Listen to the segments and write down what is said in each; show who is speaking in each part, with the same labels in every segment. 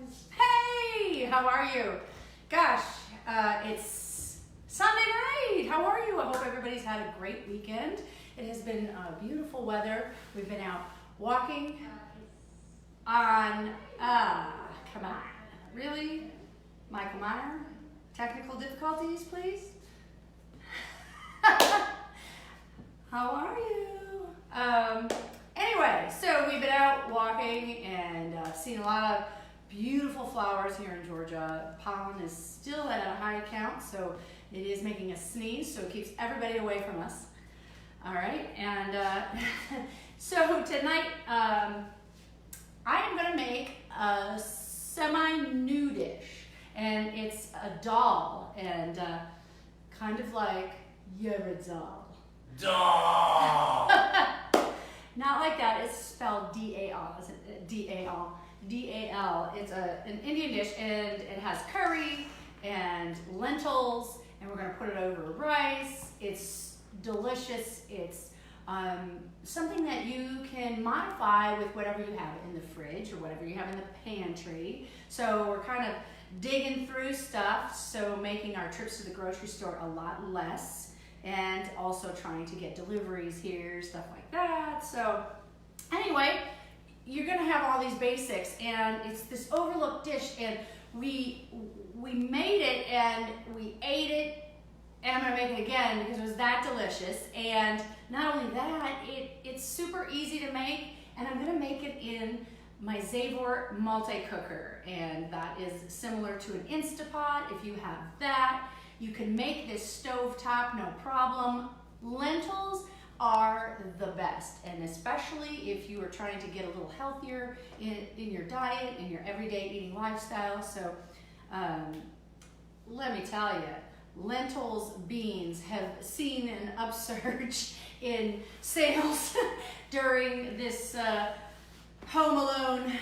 Speaker 1: friends. Hey, how are you? Gosh, it's Sunday night. How are you? I hope everybody's had a great weekend. It has been beautiful weather. We've been out walking on, come on, really? Michael Meyer? Technical difficulties, please? How are you? Anyway, so we've been out walking and seen a lot of beautiful flowers here in Georgia. Pollen is still at a high count, so it is making us sneeze, so it keeps everybody away from us. All right, and so tonight I am going to make a semi-new dish, and it's a dal, and kind of like you're a doll.
Speaker 2: Doll!
Speaker 1: Not like that. It's spelled D-A-L. D-A-L. D-A-L. It's an Indian dish, and it has curry and lentils, and we're going to put it over rice. It's delicious. It's something that you can modify with whatever you have in the fridge or whatever you have in the pantry. So we're kind of digging through stuff, so making our trips to the grocery store a lot less, and also trying to get deliveries here, stuff like that. So anyway, you're gonna have all these basics, and it's this overlooked dish, and we made it and we ate it, and I'm gonna make it again because it was that delicious. And not only that, it's super easy to make, and I'm gonna make it in my Zavor Multicooker, and that is similar to an Instapot. If you have that, you can make this stovetop, no problem. Lentils are the best, and especially if you are trying to get a little healthier in your diet, in your everyday eating lifestyle. So let me tell you, lentils, beans have seen an upsurge in sales during this home alone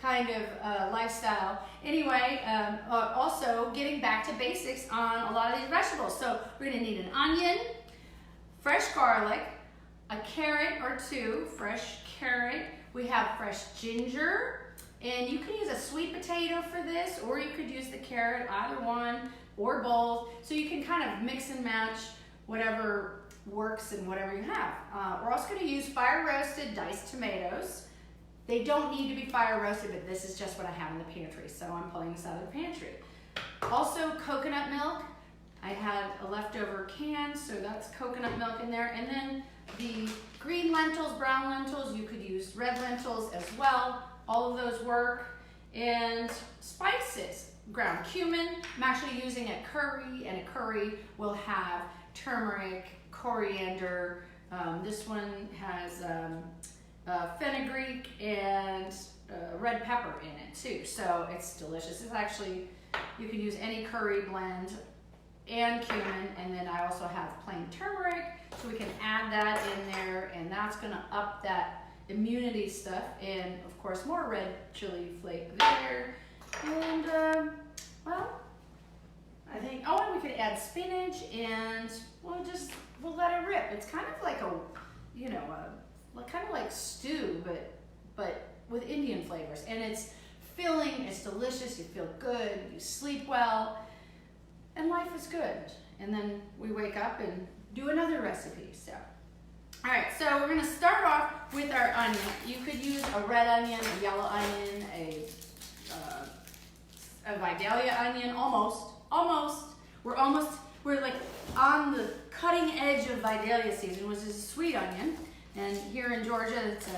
Speaker 1: kind of lifestyle. Anyway, also getting back to basics on a lot of these vegetables. So we're gonna need an onion, fresh garlic, a carrot or two, fresh carrot. We have fresh ginger, and you can use a sweet potato for this, or you could use the carrot, either one or both. So you can kind of mix and match whatever works and whatever you have. We're also gonna use fire roasted diced tomatoes. They don't need to be fire roasted, but this is just what I have in the pantry, so I'm pulling this out of the pantry. Also, coconut milk. I had a leftover can, so that's coconut milk in there. And then the green lentils, brown lentils, you could use red lentils as well. All of those work. And spices, ground cumin. I'm actually using a curry, and a curry will have turmeric, coriander. This one has fenugreek and red pepper in it too, so it's delicious. It's actually, you can use any curry blend and cumin, and then I also have plain turmeric, so we can add that in there, and that's gonna up that immunity stuff. And of course, more red chili flake there. And well, I think, oh, and we could add spinach, and we'll let it rip. It's kind of like a, you know, kind of like stew, but with Indian flavors, and it's filling, it's delicious, you feel good, you sleep well, and life is good. And then we wake up and do another recipe. So, all right, so we're gonna start off with our onion. You could use a red onion, a yellow onion, a Vidalia onion, almost. We're like on the cutting edge of Vidalia season, which is a sweet onion. And here in Georgia, it's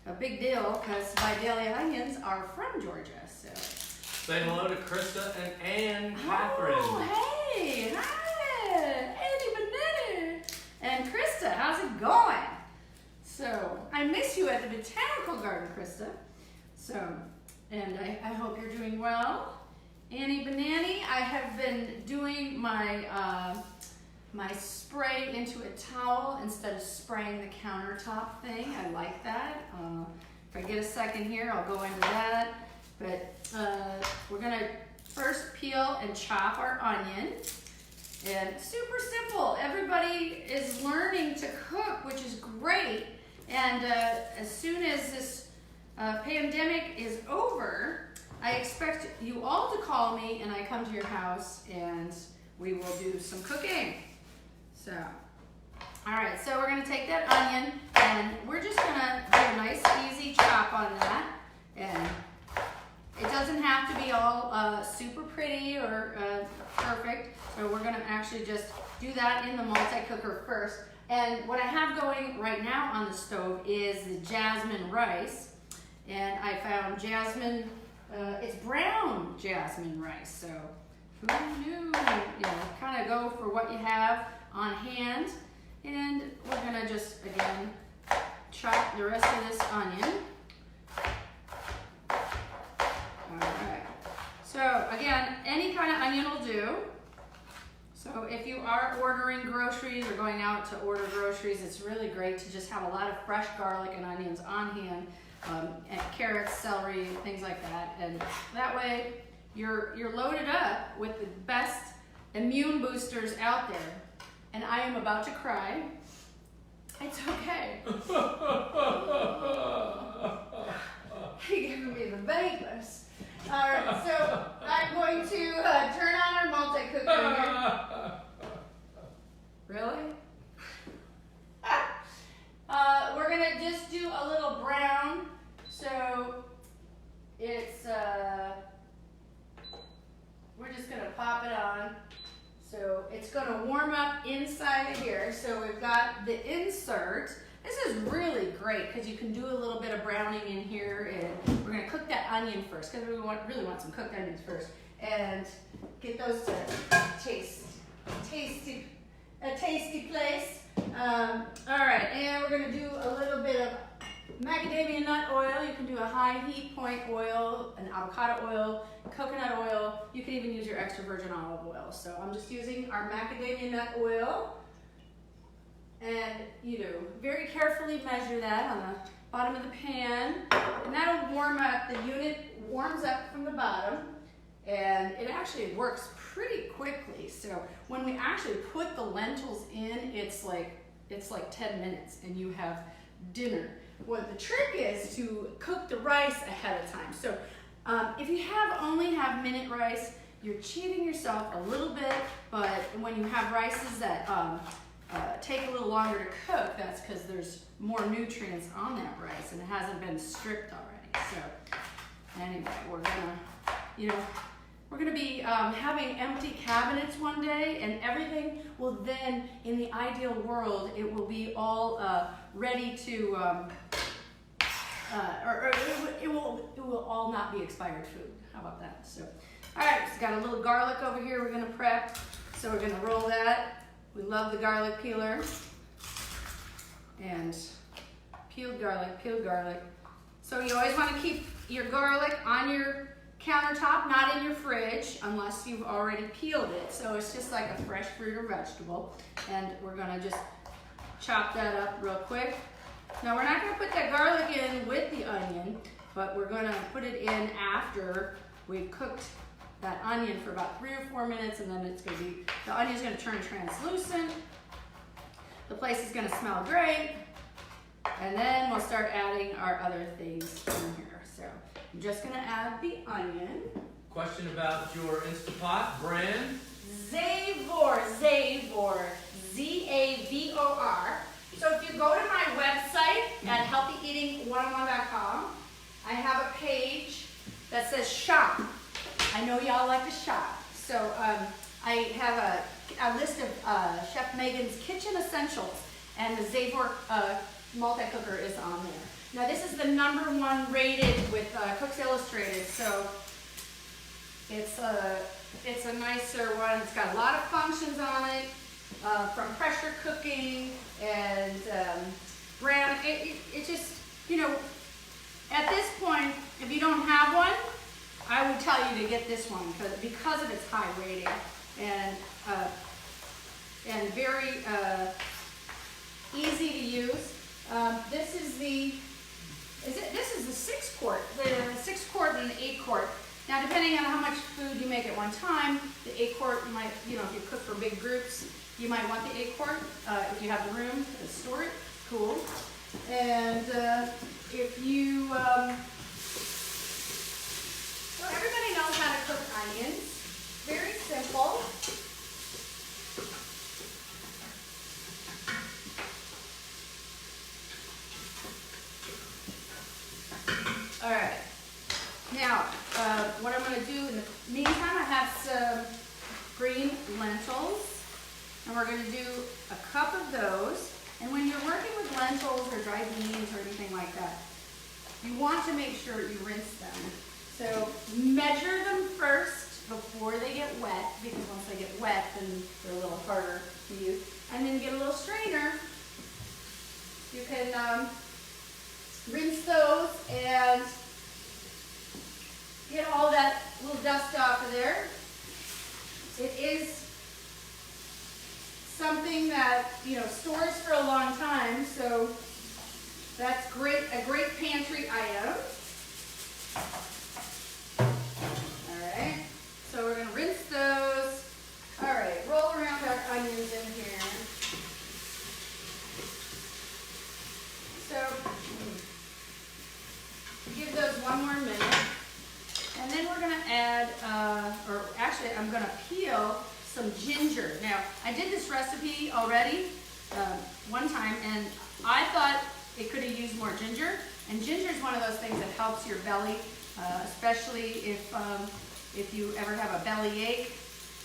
Speaker 1: a big deal because Vidalia onions are from Georgia. So
Speaker 2: say hello to Krista and Catherine.
Speaker 1: Oh, hey, hi, Eddie Benetti, and Krista. How's it going? So I miss you at the botanical garden, Krista. So, and I hope you're doing well. Annie Banani, I have been doing my my spray into a towel instead of spraying the countertop thing. I like that. If I get a second here, I'll go into that. But we're gonna first peel and chop our onion. And super simple. Everybody is learning to cook, which is great. And as soon as this pandemic is over, I expect you all to call me and I come to your house and we will do some cooking. So, all right, so we're gonna take that onion and we're just gonna do a nice easy chop on that. And it doesn't have to be all super pretty or perfect. So we're gonna actually just do that in the multi-cooker first. And what I have going right now on the stove is the Jasmine rice. And I found Jasmine, it's brown Jasmine rice. So who knew? You know, kind of go for what you have on hand. And we're gonna just, again, chop the rest of this onion. All right. So again, any kind of onion will do. So if you are ordering groceries or going out to order groceries, it's really great to just have a lot of fresh garlic and onions on hand, and carrots, celery, things like that. And that way you're loaded up with the best immune boosters out there. And I am about to cry. It's okay. You're giving me the vapors. All right, so I'm going to turn on our multi-cooker here. Really? We're gonna just do a little brown. So it's, we're just gonna pop it on. So it's gonna warm up inside of here. So we've got the insert. This is really great because you can do a little bit of browning in here, and we're gonna cook that onion first because we really want some cooked onions first, and get those to a tasty place. All right, and we're gonna do a little bit of macadamia nut oil. You can do a high heat point oil, an avocado oil, coconut oil. You can even use your extra virgin olive oil. So I'm just using our macadamia nut oil. And you know, very carefully measure that on the bottom of the pan. And that'll warm up, the unit warms up from the bottom. And it actually works pretty quickly. So when we actually put the lentils in, it's like 10 minutes and you have dinner. What the trick is to cook the rice ahead of time. So if you only have minute rice, you're cheating yourself a little bit, but when you have rices that take a little longer to cook, that's because there's more nutrients on that rice and it hasn't been stripped already. So anyway, we're gonna be having empty cabinets one day, and everything will then, in the ideal world, it will be all ready to, it will all not be expired food. How about that? So, all right, it's got a little garlic over here we're gonna prep. So we're gonna roll that. We love the garlic peeler. And peeled garlic. So you always wanna keep your garlic on your countertop, not in your fridge, unless you've already peeled it. So it's just like a fresh fruit or vegetable. And we're gonna just chop that up real quick. Now we're not gonna put that garlic in with the onion, but we're gonna put it in after we've cooked that onion for about 3 or 4 minutes, and then the onion's gonna turn translucent. The place is gonna smell great. And then we'll start adding our other things in here. So I'm just gonna add the onion.
Speaker 2: Question about your Instapot brand?
Speaker 1: Zavor, Z-A-V-O-R. So if you go to my website at healthyeating101.com, I have a page that says shop. I know y'all like to shop. So I have a list of Chef Megan's kitchen essentials, and the Zavor Multicooker is on there. Now this is the #1 rated with Cooks Illustrated, so it's a nicer one. It's got a lot of functions on it, from pressure cooking and brown. It just, you know, at this point, if you don't have one, I would tell you to get this one because of its high rating and very easy to use. This is the 6 quart, the 6 quart and the 8 quart. Now, depending on how much food you make at one time, the 8 quart, you might, if you cook for big groups, you might want the 8 quart if you have the room to store it. Cool. And if you, so onions. Very simple. All right. Now, what I'm going to do in the meantime, I have some green lentils, and we're going to do a cup of those. And when you're working with lentils or dried beans or anything like that, you want to make sure you rinse them. So measure them first before they get wet, because once they get wet, then they're a little harder to use. And then get a little strainer. You can rinse those and get all that little dust off of there. It is something that, you know, stores for a long time, so that's great, a great pantry item. All right, so we're gonna rinse those. All right, roll around our onions in here. So give those one more minute. And then we're gonna add, or actually I'm gonna peel some ginger. Now, I did this recipe already one time, and I thought it could have used more ginger. And ginger is one of those things that helps your belly, especially if you ever have a belly ache.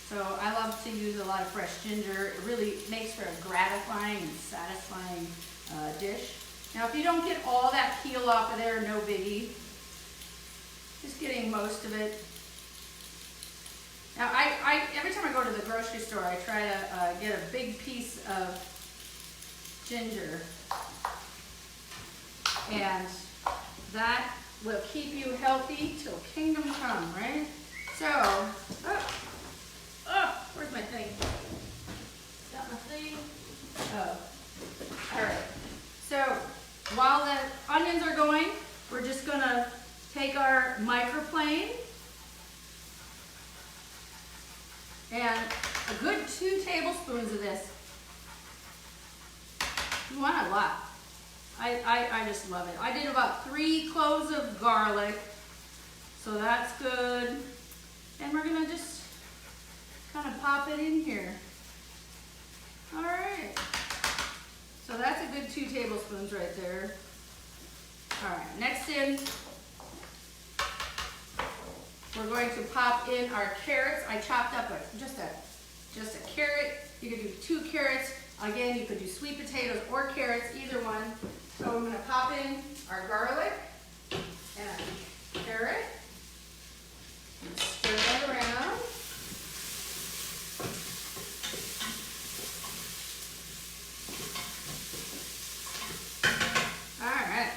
Speaker 1: So I love to use a lot of fresh ginger. It really makes for a gratifying and satisfying dish. Now, if you don't get all that peel off of there, no biggie. Just getting most of it. Now, I every time I go to the grocery store, I try to get a big piece of ginger, and that will keep you healthy till kingdom come, right? So, where's my thing? Got my thing? Oh, all right. So, while the onions are going, we're just gonna take our microplane and a good 2 tablespoons of this. You want a lot. I just love it. I did about 3 cloves of garlic, so that's good. And we're gonna just kind of pop it in here. All right. So that's a good 2 tablespoons right there. All right, next in, we're going to pop in our carrots. I chopped up just a carrot. You could do 2 carrots. Again, you could do sweet potatoes or carrots, either one. So I'm going to pop in our garlic and a carrot and stir that around. All right.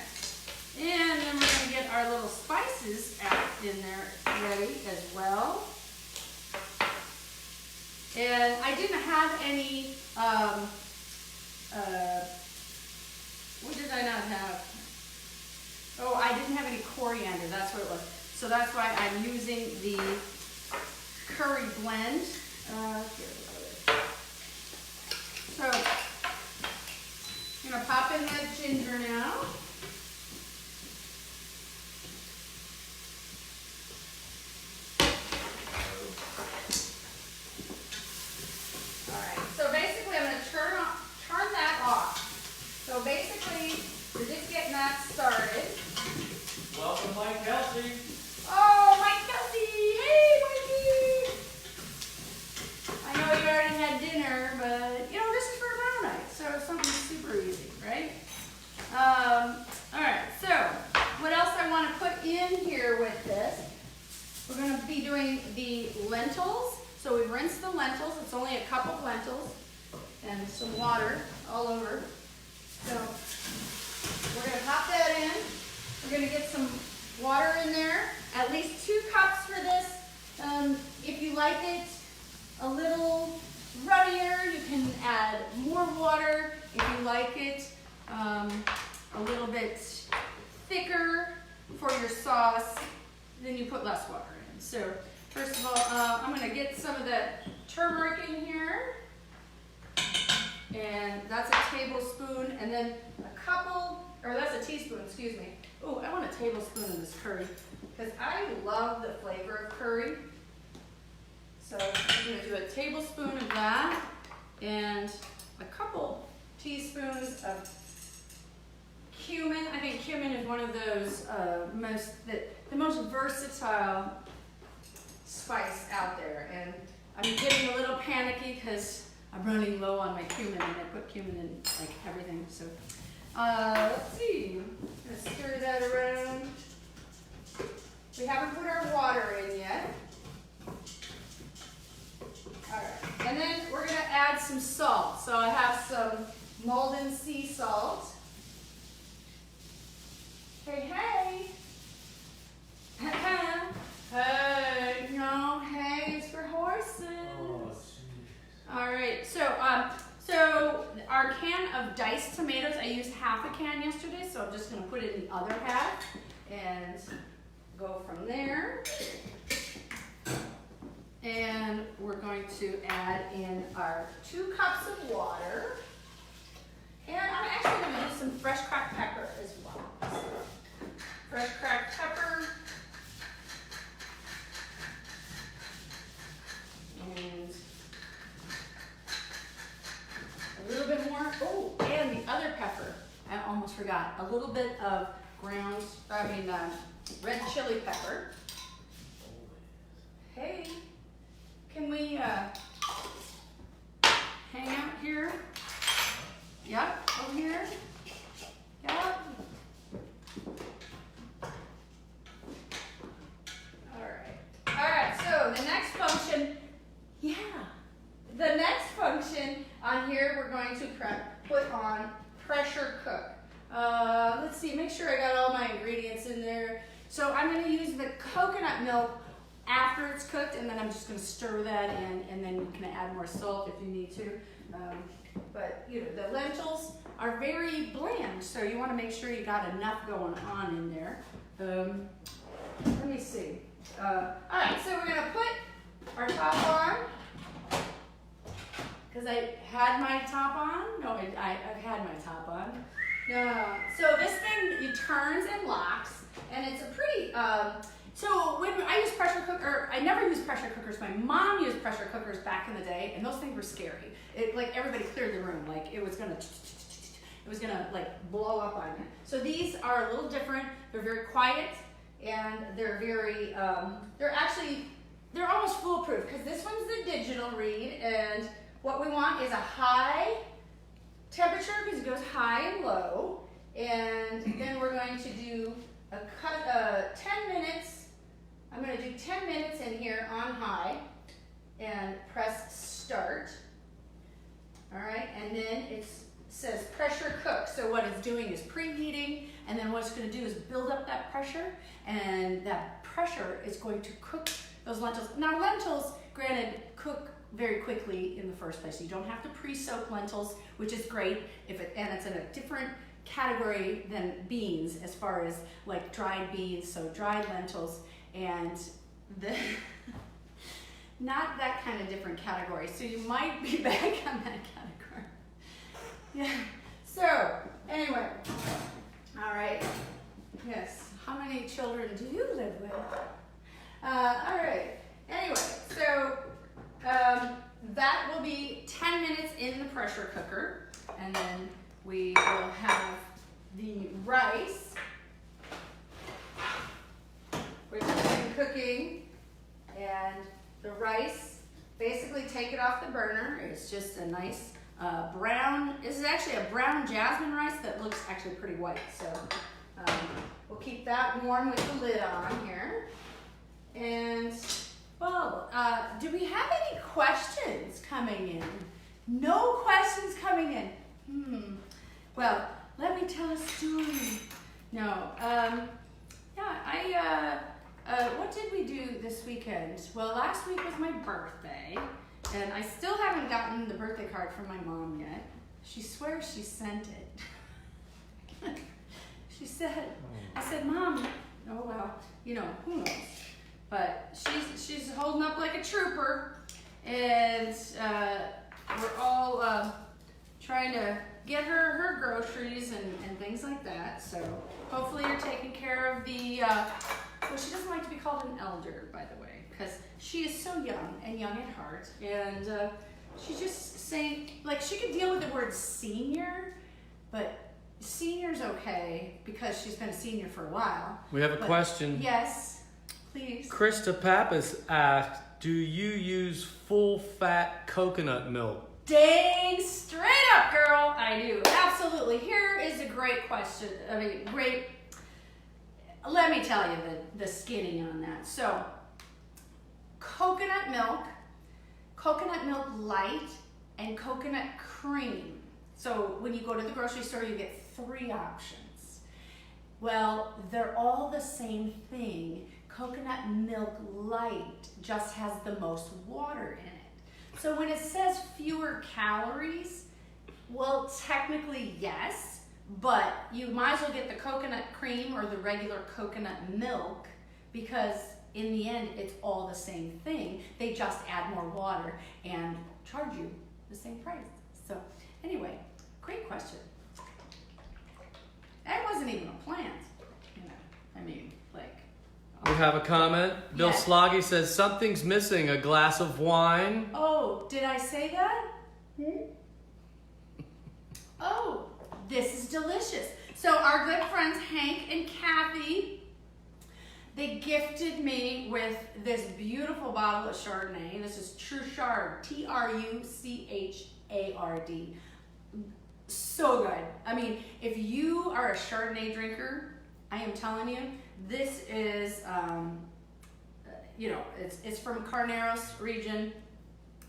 Speaker 1: And then we're going to get our little spices out in there ready as well. And I didn't have any, what did I not have? Oh, I didn't have any coriander, that's what it was. So that's why I'm using the curry blend. So, I'm gonna pop in that ginger now. So basically, we're just getting that started.
Speaker 2: Welcome, Mike Kelsey.
Speaker 1: Oh, Mike Kelsey! Hey, Mikey! I know you already had dinner, but you know, this is for tomorrow night, so it's something super easy, right? All right, so what else I want to put in here with this? We're going to be doing the lentils. So we rinse the lentils. It's only a cup of lentils and some water all over. So we're going to pop that in. We're going to get some water in there, at least 2 cups for this. If you like it a little runnier, you can add more water. If you like it a little bit thicker for your sauce, then you put less water in. So first of all, I'm going to get some of that turmeric in here. And that's a tablespoon, and then a couple, or that's a teaspoon, excuse me. Oh, I want a tablespoon of this curry, because I love the flavor of curry. So I'm gonna do a tablespoon of that and a couple teaspoons of cumin. I think cumin is one of those the most versatile spice out there. And I'm getting a little panicky because I'm running low on my cumin and I put cumin in like everything. So let's see. I'm gonna stir that around. We haven't put our water in yet. All right, and then we're gonna add some salt. So I have some Malden sea salt. Hey, hey. Hey, no, hey, it's for horses.
Speaker 2: Oh, jeez.
Speaker 1: All right, so our can of diced tomatoes, I used half a can yesterday, so I'm just gonna put it in the other half and go from there. And we're going to add in our 2 cups of water. And I'm actually gonna use some fresh cracked pepper as well. So, fresh cracked pepper. And a little bit more. Oh, and the other pepper. I almost forgot. A little bit of red chili pepper. Hey, can we hang out here? Yep, over here. Yep. All right, so the next function, the next function on here, we're going to put on pressure cook. Let's see, make sure I got all my ingredients in there. So I'm going to use the coconut milk after it's cooked, and then I'm just going to stir that in, and then you can add more salt if you need to. But you know, the lentils are very bland, so you want to make sure you got enough going on in there. Let me see. All right, so we're going to put our top on. Because I had my top on. No, I've had my top on. No. So this thing, it turns and locks, and it's a pretty, so when I use pressure cooker, I never used pressure cookers. My mom used pressure cookers back in the day, and those things were scary. It, like, everybody cleared the room. Like, it was gonna like blow up on you. So these are a little different. They're very quiet, and they're very, they're almost foolproof, because this one's the digital read, and what we want is a high temperature, because it goes high and low, and then we're going to do 10 minutes. I'm going to do 10 minutes in here on high and press start. All right, and then it says pressure cook. So what it's doing is preheating, and then what it's going to do is build up that pressure, and that pressure is going to cook those lentils. Now lentils, granted, cook very quickly in the first place. You don't have to pre-soak lentils, which is great, and it's in a different category than beans as far as like dried beans, so dried lentils, and not that kind of different category. So you might be back on that category. Yeah. So anyway, all right. Yes. How many children do you live with? All right. Anyway, so that will be 10 minutes in the pressure cooker, and then we will have the rice, which has been cooking, and the rice, basically take it off the burner. It's just a nice brown, this is actually a brown jasmine rice that looks actually pretty white, so we'll keep that warm with the lid on here. And well, do we have any questions coming in? No questions coming in. Well, let me tell a story. No, what did we do this weekend? Well, last week was my birthday, and I still haven't gotten the birthday card from my mom yet. She swears she sent it. She said, I said, Mom, oh well, you know, who knows? But she's holding up like a trooper, and we're all trying to get her groceries and things like that. So hopefully you're taking care of the Well, she doesn't like to be called an elder, by the way, because she is so young and young at heart. And she's just saying, like, she could deal with the word senior, but senior's okay because she's been a senior for a while.
Speaker 2: We have a question.
Speaker 1: Yes, please.
Speaker 2: Krista Pappas asked, do you use full-fat coconut milk?
Speaker 1: Dang straight up, girl. I do. Absolutely. Here is a great question. I mean, great. Let me tell you the skinny on that. So, coconut milk light, and coconut cream. So when you go to the grocery store, you get 3 options. Well, they're all the same thing. Coconut milk light just has the most water in it. So when it says fewer calories, well, technically yes, but you might as well get the coconut cream or the regular coconut milk because in the end, it's all the same thing. They just add more water and charge you the same price. So anyway, great question. That wasn't even a plant, you know. I mean, like.
Speaker 2: We have a comment. Bill
Speaker 1: Yes.
Speaker 2: Sloggy says, something's missing, a glass of wine.
Speaker 1: Oh, did I say that? Oh, this is delicious. So our good friends Hank and Kathy, they gifted me with this beautiful bottle of Chardonnay. This is Truchard, Truchard. So good. I mean, if you are a Chardonnay drinker, I am telling you, this is, you know, it's from Carneros region.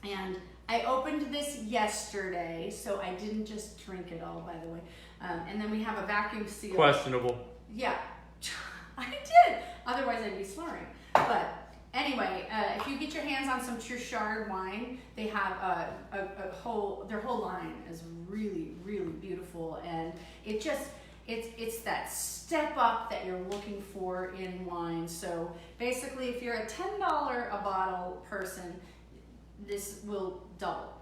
Speaker 1: And I opened this yesterday, so I didn't just drink it all, by the way. And then we have a vacuum seal.
Speaker 2: Questionable.
Speaker 1: Yeah, I did. Otherwise, I'd be slurring. But anyway, if you get your hands on some Truchard wine, they have their whole line is really, really beautiful, and it just it's that step up that you're looking for in wine. So basically, if you're a $10 a bottle person, this will double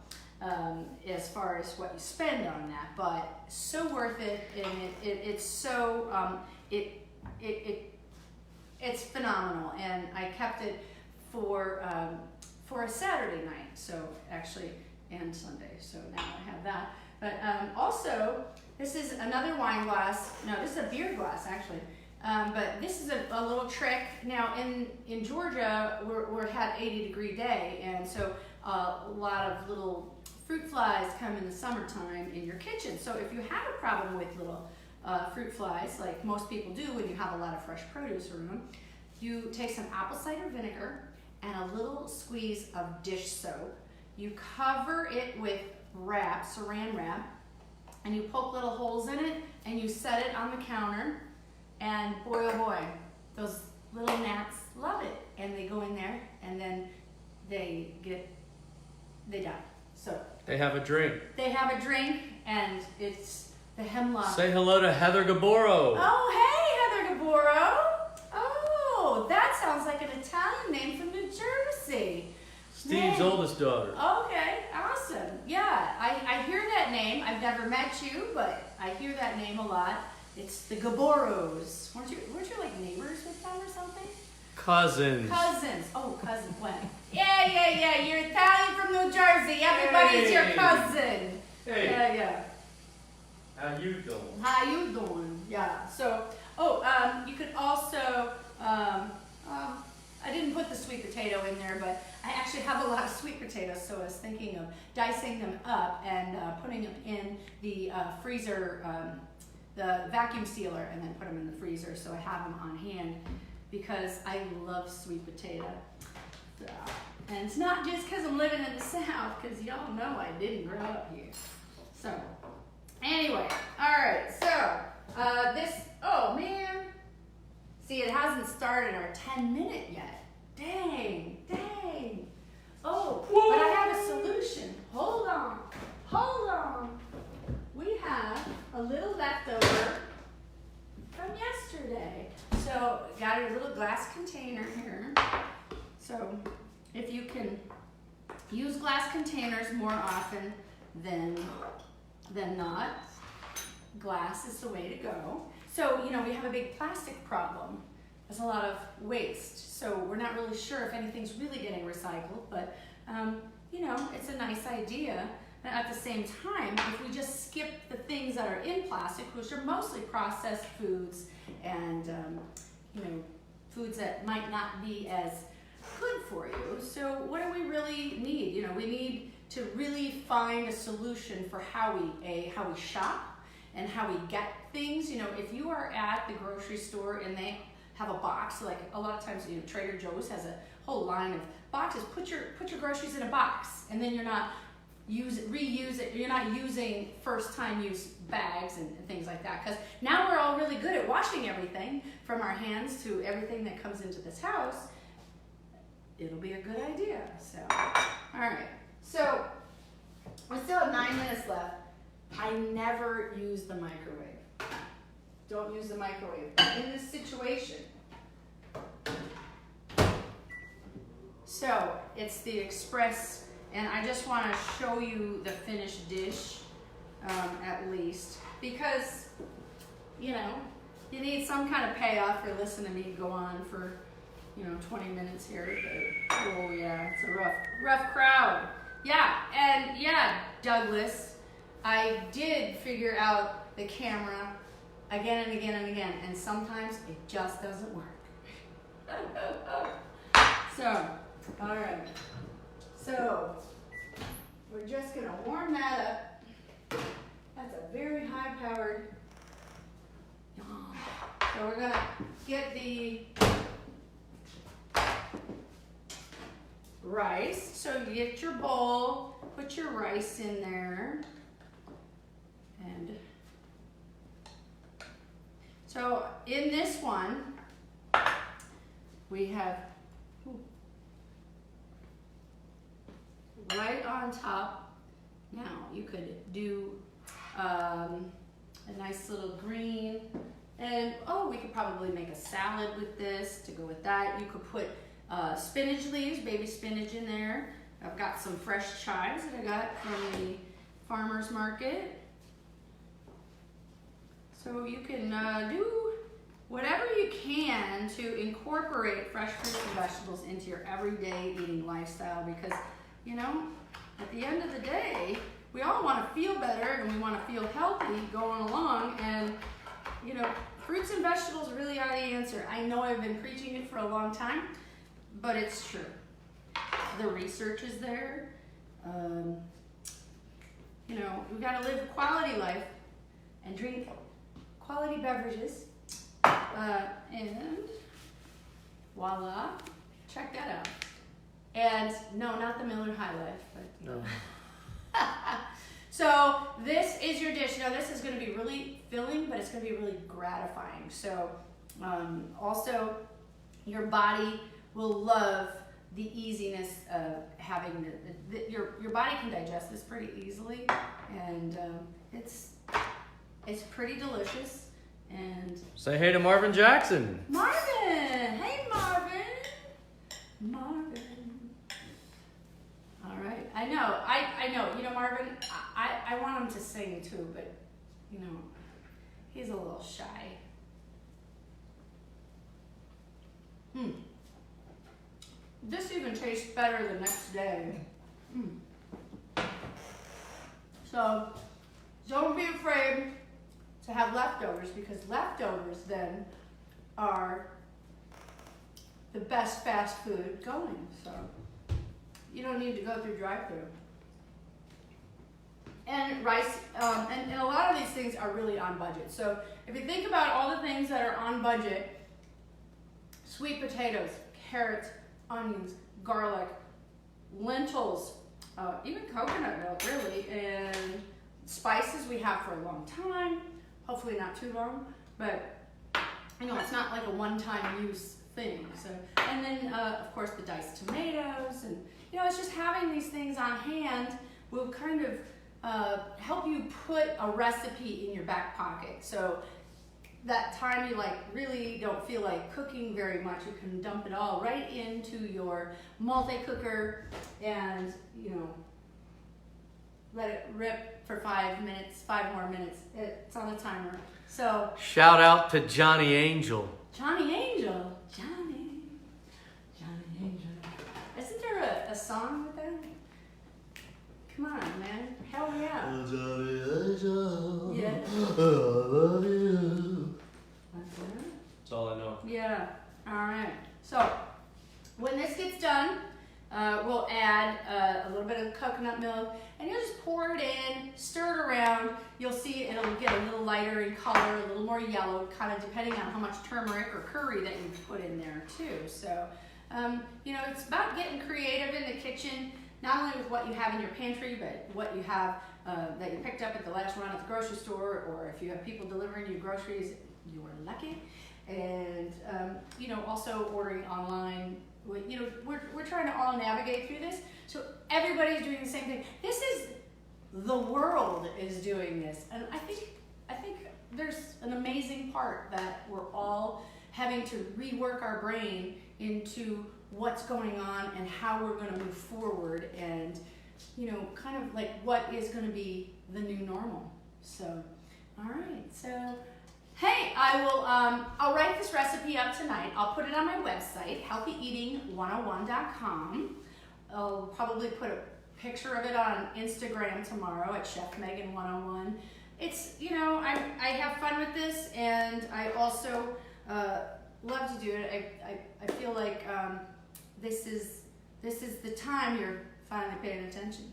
Speaker 1: as far as what you spend on that. But so worth it, and it's so it's phenomenal, and I kept it for a Saturday night, so actually, and Sunday, so now I have that. But also, this is another wine glass. No, this is a beer glass, actually. But this is a little trick. Now, in Georgia, we're had 80-degree day, and so a lot of little fruit flies come in the summertime in your kitchen. So if you have a problem with little fruit flies, like most people do when you have a lot of fresh produce around them, you take some apple cider vinegar and a little squeeze of dish soap. You cover it with wrap, saran wrap, and you poke little holes in it, and you set it on the counter, and boy oh boy, those little gnats love it, and they go in there, and then they die. So
Speaker 2: They have a drink.
Speaker 1: they have a drink, and it's the hemlock.
Speaker 2: Say hello to Heather Gaboro.
Speaker 1: Oh, hey, Heather Gaboro. Oh, that sounds like an Italian name from New Jersey.
Speaker 2: Steve's
Speaker 1: Man.
Speaker 2: oldest daughter.
Speaker 1: Okay, awesome. Yeah, I hear that name. I've never met you, but I hear that name a lot. It's the Gaboros. Weren't you like neighbors with them or something?
Speaker 2: Cousins.
Speaker 1: Cousins. Oh, cousins. When? Yeah. You're Italian from New Jersey. Everybody's your cousin.
Speaker 2: Hey.
Speaker 1: Yeah.
Speaker 2: How you doing?
Speaker 1: How you doing? Yeah. So, you could also, I didn't put the sweet potato in there, but I actually have a lot of sweet potatoes, so I was thinking of dicing them up and putting them in the freezer, the vacuum sealer, and then put them in the freezer so I have them on hand because I love sweet potato. So, and it's not just because I'm living in the South, because y'all know I didn't grow up here. So, anyway, all right, so oh man, see, it hasn't started our 10-minute yet. Dang. Oh,
Speaker 2: Whoa.
Speaker 1: but I have a solution. Hold on. We have a little leftover from yesterday. So, got a little glass container here. So, if you can use glass containers more often than not, glass is the way to go. So, we have a big plastic problem there's a lot of waste. So we're not really sure if anything's really getting recycled, but you know, it's a nice idea. But at the same time, if we just skip the things that are in plastic, which are mostly processed foods and you know, foods that might not be as good for you. So what do we really need? You know, we need to really find a solution for how we shop and how we get things. You know, if you are at the grocery store and they have a box, like a lot of times, you know, Trader Joe's has a whole line of boxes. Put your groceries in a box, and then you're not reuse it. You're not using first time use bags and things like that. Because now we're all really good at washing everything from our hands to everything that comes into this house. It'll be a good idea. So, all right. So we still have 9 minutes left. I never use the microwave. Don't use the microwave in this situation. So it's the express, and I just want to show you the finished dish at least, because you know you need some kind of payoff for listening to me go on for 20 minutes here. But, oh yeah, it's a rough crowd. Yeah, and yeah, Douglas, I did figure out the camera again and again and again, and sometimes it just doesn't work. So, all right. So, we're just gonna warm that up. That's a very high-powered. So we're gonna get the rice. So you get your bowl, put your rice in there, and so in this one we have right on top. Now you could do a nice little green, and we could probably make a salad with this to go with that. You could put spinach leaves, baby spinach in there. I've got some fresh chives that I got from the farmer's market. So you can do whatever you can to incorporate fresh fruits and vegetables into your everyday eating lifestyle, because at the end of the day, we all want to feel better and we want to feel healthy going along, and fruits and vegetables really are the answer. I know I've been preaching it for a long time, but it's true. The research is there. We've got to live a quality life and drink quality beverages. And voila, check that out. And no, not the Miller High Life, but
Speaker 2: No.
Speaker 1: So this is your dish. Now this is going to be really filling, but it's going to be really gratifying. So also your body will love the easiness of having your body can digest this pretty easily, and it's pretty delicious. And
Speaker 2: say hey to Marvin Jackson.
Speaker 1: Marvin, hey Marvin. All right, I know. Marvin. I want him to sing too, but he's a little shy. This even tastes better the next day. So don't be afraid to have leftovers, because leftovers then are the best fast food going. So you don't need to go through drive-thru. And rice, and a lot of these things are really on budget. So if you think about all the things that are on budget, sweet potatoes, carrots, onions, garlic, lentils, even coconut milk really, and spices we have for a long time, hopefully not too long, but it's not like a one-time use thing. So, and then of course the diced tomatoes, and it's just having these things on hand will kind of help you put a recipe in your back pocket. So that time you really don't feel like cooking very much, you can dump it all right into your multi-cooker and let it rip for 5 minutes, 5 more minutes. It's on a timer. So
Speaker 2: shout out to Johnny Angel.
Speaker 1: Johnny Angel. Johnny Angel. Isn't there a song with that? Come on, man. Hell yeah. Yeah.
Speaker 2: I love you. That's all I know.
Speaker 1: Yeah. All right. So when this gets done, we'll add a little bit of coconut milk, and you'll just pour it in, stir it around. You'll see it'll get a little lighter in color, a little more yellow, kind of depending on how much turmeric or curry that you put in there too. So, you know, it's about getting creative in the kitchen, not only with what you have in your pantry, but what you have that you picked up at the last run at the grocery store, or if you have people delivering you groceries, you're lucky. And, you know, also ordering online. You know, we're trying to all navigate through this, so everybody's doing the same thing. This is, the world is doing this, and I think there's an amazing part that we're all having to rework our brain into what's going on and how we're going to move forward, and you know, kind of like what is going to be the new normal. So, all right, so. Hey, I'll write this recipe up tonight. I'll put it on my website, healthyeating101.com. I'll probably put a picture of it on Instagram tomorrow at Chef Megan 101. It's, you know, I have fun with this, and I also love to do it. I feel like this is the time you're finally paying attention.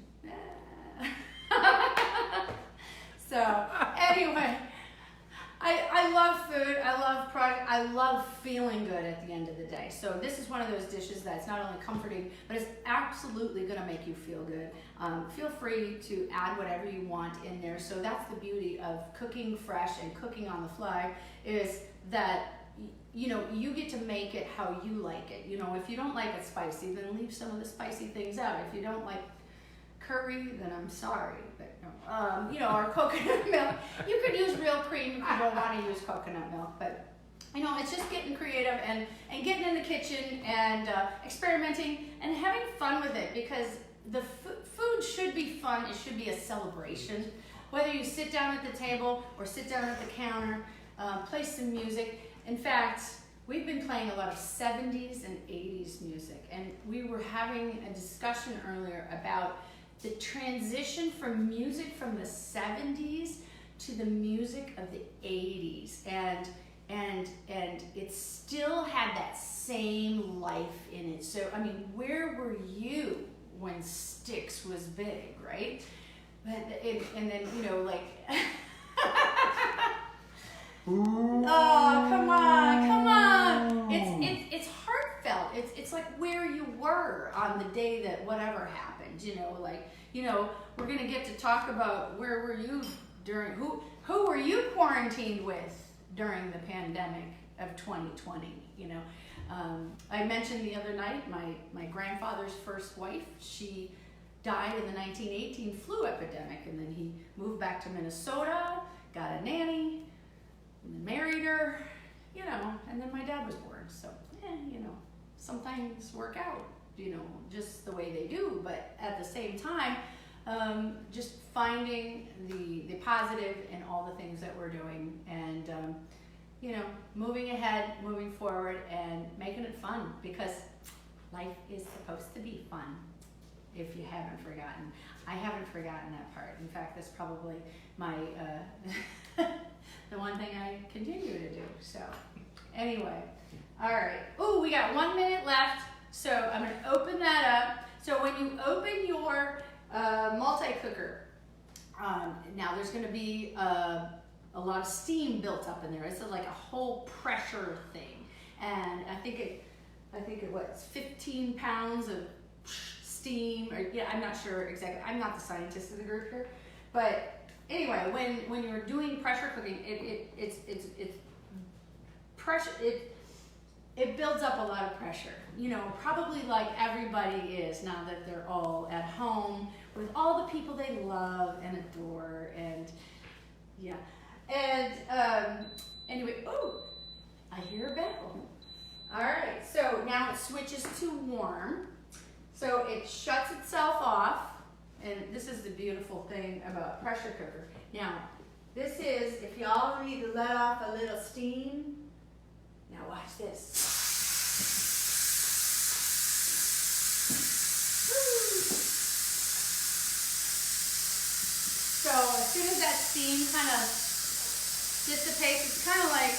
Speaker 1: So, anyway. I love food, I love product, I love feeling good at the end of the day. So this is one of those dishes that's not only comforting, but it's absolutely gonna make you feel good. Feel free to add whatever you want in there. So that's the beauty of cooking fresh and cooking on the fly, is that, you know, you get to make it how you like it. You know, if you don't like it spicy, then leave some of the spicy things out. If you don't like curry, then I'm sorry, but you know, or coconut milk. You could use real cream if you don't want to use coconut milk, but you know, it's just getting creative and getting in the kitchen and experimenting and having fun with it, because the food should be fun. It should be a celebration. Whether you sit down at the table or sit down at the counter, play some music. In fact, we've been playing a lot of 70s and 80s music, and we were having a discussion earlier about the transition from music from the 70s to the music of the 80s, and it still had that same life in it. So I mean, where were you when Styx was big, right? And then, you know, like oh, come on. It's heartfelt. It's like where you were on the day that whatever happened, you know, like, you know, we're gonna get to talk about where were you during, who were you quarantined with during the pandemic of 2020, you know. I mentioned the other night, my grandfather's first wife, she died in the 1918 flu epidemic, and then he moved back to Minnesota, got a nanny, and then married her, you know, and then my dad was born. So, you know, some things work out, you know, just the way they do, but at the same time, just finding the positive in all the things that we're doing, and you know, moving ahead, moving forward, and making it fun, because life is supposed to be fun, if you haven't forgotten. I haven't forgotten that part. In fact, that's probably my the one thing I continue to do. So anyway, all right. Oh, we got 1 minute left, so I'm going to open that up. So when you open your multi-cooker, now there's going to be a lot of steam built up in there. It's like a whole pressure thing, and I think it was 15 pounds of steam, or yeah, I'm not sure exactly. I'm not the scientist of the group here, but anyway, when you're doing pressure cooking, it's pressure. It builds up a lot of pressure. You know, probably like everybody is now that they're all at home with all the people they love and adore, and yeah. And anyway, oh, I hear a bell. All right, so now it switches to warm. So it shuts itself off, and this is the beautiful thing about pressure cooker. Now, this is, if y'all need to let off a little steam, Now watch this. So as soon as that steam kind of dissipates, it's kind of like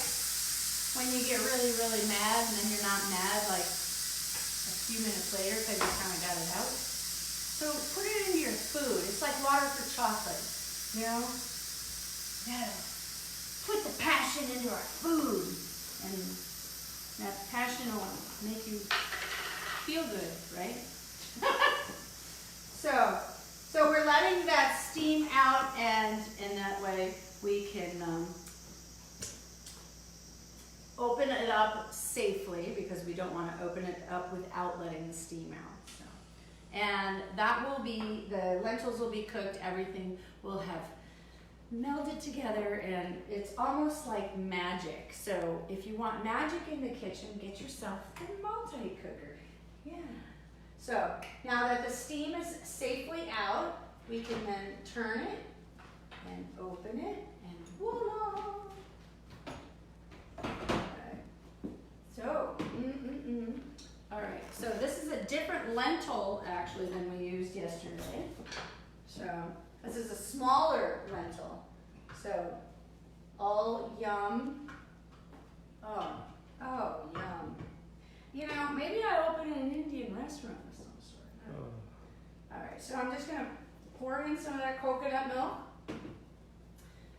Speaker 1: when you get really, really mad and then you're not mad like a few minutes later because you kind of got it out. So put it into your food. It's like water for chocolate, you know? Yeah. Put the passion into our food, and that passion will make you feel good, right? So we're letting that steam out, and in that way we can open it up safely, because we don't want to open it up without letting the steam out. So. And that will be, the lentils will be cooked, everything will have melded together, and it's almost like magic. So if you want magic in the kitchen, get yourself the multi-cooker. Yeah. So now that the steam is safely out, we can then turn it and open it, and voila! Okay. So, all right. So this is a different lentil actually than we used yesterday. So this is a smaller lentil. So all yum. Oh, yum. You know, maybe I open an Indian restaurant of some sort. All right, so I'm just gonna pour in some of that coconut milk,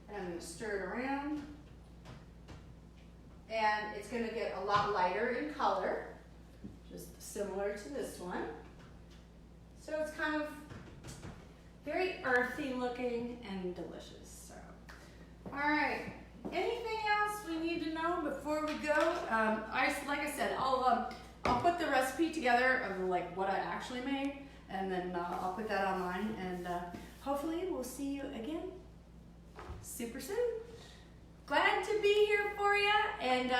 Speaker 1: and I'm gonna stir it around, and it's gonna get a lot lighter in color, just similar to this one. So it's kind of very earthy looking and delicious. So, all right. Anything else we need to know before we go? Like I said, I'll put the recipe together of like what I actually made, and then I'll put that online, and hopefully we'll see you again super soon. Glad to be here for you, and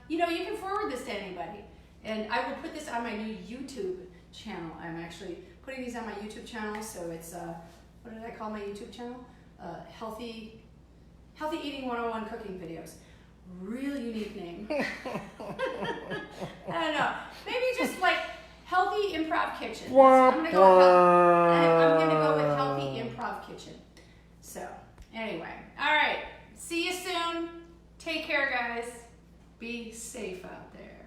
Speaker 1: you know, you can forward this to anybody, and I will put this on my new YouTube channel. I'm actually putting these on my YouTube channel, so it's what did I call my YouTube channel? Healthy Eating 101 Cooking Videos. Really unique name. I don't know. Maybe just like Healthy Improv Kitchen. I'm gonna go with Healthy Improv Kitchen. So anyway, all right. See you soon. Take care, guys. Be safe out there.